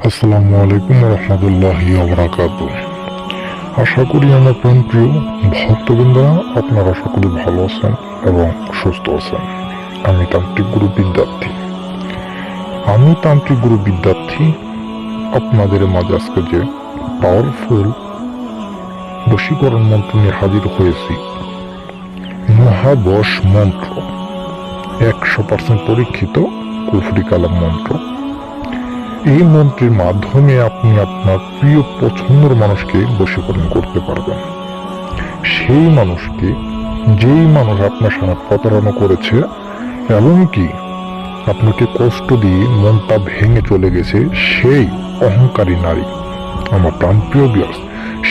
আসসালামু আলাইকুম রহমতুল্লাহি ওয়া আশা করি আমার প্রিয় ভক্তবৃন্দরা আপনারা সকলে ভালো আছেন এবং সুস্থ আছেন। আমি তান্ত্রিক গুরু বিদ্যার্থী আপনাদের মাঝে আজকে যে পাওয়ারফুল বশীকরণ মন্ত্র নিয়ে হাজির হয়েছি। মহাবশ মন্ত্র 100% পরীক্ষিত কুফরি কালাম মন্ত্র। এই মন্ত্রের মাধ্যমে আপনি আপনার প্রিয় পছন্দের মানুষকে বশীকরণ করতে পারবেন। সেই মানুষকে, যেই মানুষ আপনার সাথে প্রতারণা করেছে এবং কি আপনাকে কষ্ট দিয়ে মনটা ভেঙে চলে গেছে, সেই অহংকারী নারী, আমার প্রাণপ্রিয় ভিউয়ার্স,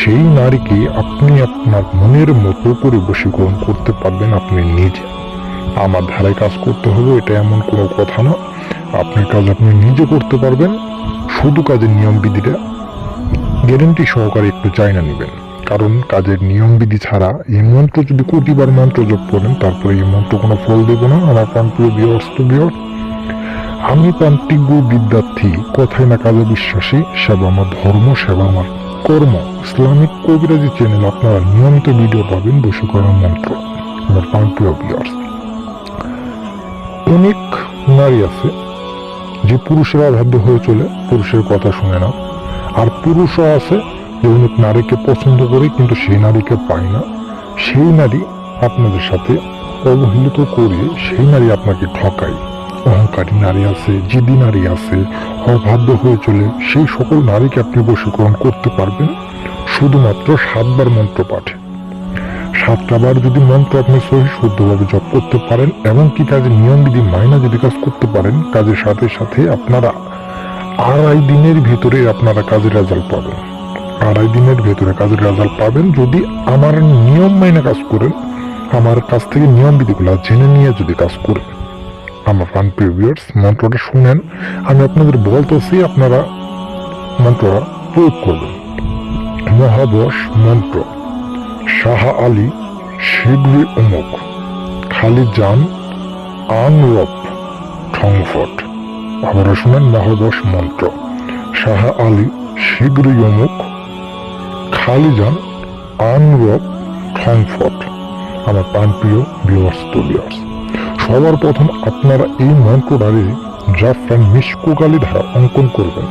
সেই নারীকে আপনি আপনার মনের মতো করে বশীকরণ করতে পারবেন আপনি নিজে। আমার ধারায় কাজ করতে হবে এটা এমন কোনো কথা না। আপনার কাজ আপনি নিজে করতে পারবেন। শুধু কাজের নিয়মবিধিটা গ্যারেন্টি সহকারে একটু চায়না নেবেন, কারণ কাজের নিয়মবিধি ছাড়া এই মন্ত্র যদি কোটিবার মন্ত্র জপ করেন তারপরে এই মন্ত্র কোনো ফল দেবে না। আমার প্রাণপ্রিয় ভিউয়ার্স, আমি তান্ত্রিক গুরু বিদ্যার্থী, কথায় না কাজে বিশ্বাসী, সেবা আমার ধর্ম, সেবা আমার কর্ম। ইসলামিক কবিরাজি চ্যানেল আপনারা নিয়মিত ভিডিও পাবেন বশীকরণ মন্ত্র। আমার প্রাণপ্রিয় ভিউয়ার্স, অনেক নারী আছে যে পুরুষের অবাধ্য হয়ে চলে, পুরুষের কথা শুনে না। আর পুরুষও আছে যে অনেক নারীকে পছন্দ করে কিন্তু সেই নারীকে পায় না। সেই নারী আপনাদের সাথে অবহেলিত করে সেই নারী আপনাকে ঠকায়। অহংকারী নারী আছে, জিদি নারী আছে, অবাধ্য হয়ে চলে। সেই সকল নারীকে আপনি বশীকরণ করতে পারবেন শুধুমাত্র 7 বার মন্ত্র পাঠে। 7টা বার যদি মন্ত্র আপনি সহি শুদ্ধভাবে জপ করতে পারেন এবং কি কাজের নিয়মবিধি মাইনা যদি কাজ করতে পারেন, কাজের সাথে সাথে আপনারা 2.5 দিনের ভিতরে আপনারা কাজের রেজাল্ট পাবেন। 2.5 দিনের ভিতরে কাজের রেজাল্ট পাবেন যদি আমার নিয়ম মাইনা কাজ করেন, আমার কাছ থেকে নিয়মবিধিগুলো জেনে নিয়ে যদি কাজ করেন। আমার প্রিয় ভিউয়ার্স, মন্ত্রটা শুনেন, আমি আপনাদের বলতেছি, আপনারা মন্ত্রটা প্রয়োগ করবেন। মহাবশ মন্ত্র। শাহ আলী শীঘ্রই অমুক, খালি যান আনরব ঠংফট। আবারও শুনেন, মহাবশ মন্ত্র। শাহ আলী শীঘ্রই অমুক, খালি যান আনরব ঠংফট। আমার প্রাণপ্রিয় ভিউয়ার্স, সবার প্রথম আপনারা এই মন্ত্রটারে জাফরান মিশকোকালি ধারা অঙ্কন করবেন।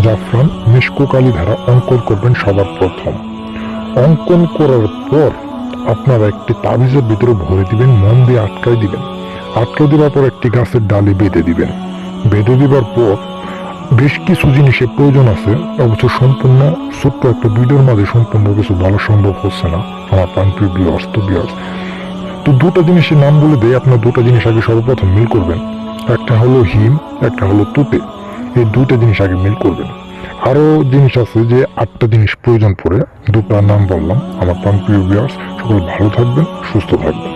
জাফরান মিশকোকালি ধারা অঙ্কন করবেন সবার প্রথম। অঙ্কন করার পর আপনারা একটি তাবিজের ভিতরে ভরে দিবেন, মন দিয়ে আটকাই দিবেন। আটকে দেওয়ার পর একটি গাছের ডালে বেঁধে দিবেন। বেঁধে দেওয়ার পর বেশ কিছু জিনিসের প্রয়োজন আছে, অবশ্য সম্পূর্ণ ছোট্ট একটা ভিডিওর মাঝে সম্পূর্ণ কিছু বলা সম্ভব হচ্ছে না আমার প্রাণপ্রিয় ভিউয়ার্স। তো 2টা জিনিসের নাম বলে দেয়, আপনার 2টা জিনিস আগে সর্বপ্রথম মিল করবেন। একটা হলো হিম, একটা হলো তুতে। এই 2টা জিনিস আগে মিল করবেন। আরো জিনিস আছে যে 8টা জিনিস প্রয়োজন পড়ে, 2টার নাম বললাম। আমার প্রিয় ভিউয়ার্স, সকল ভালো থাকবেন, সুস্থ থাকবেন।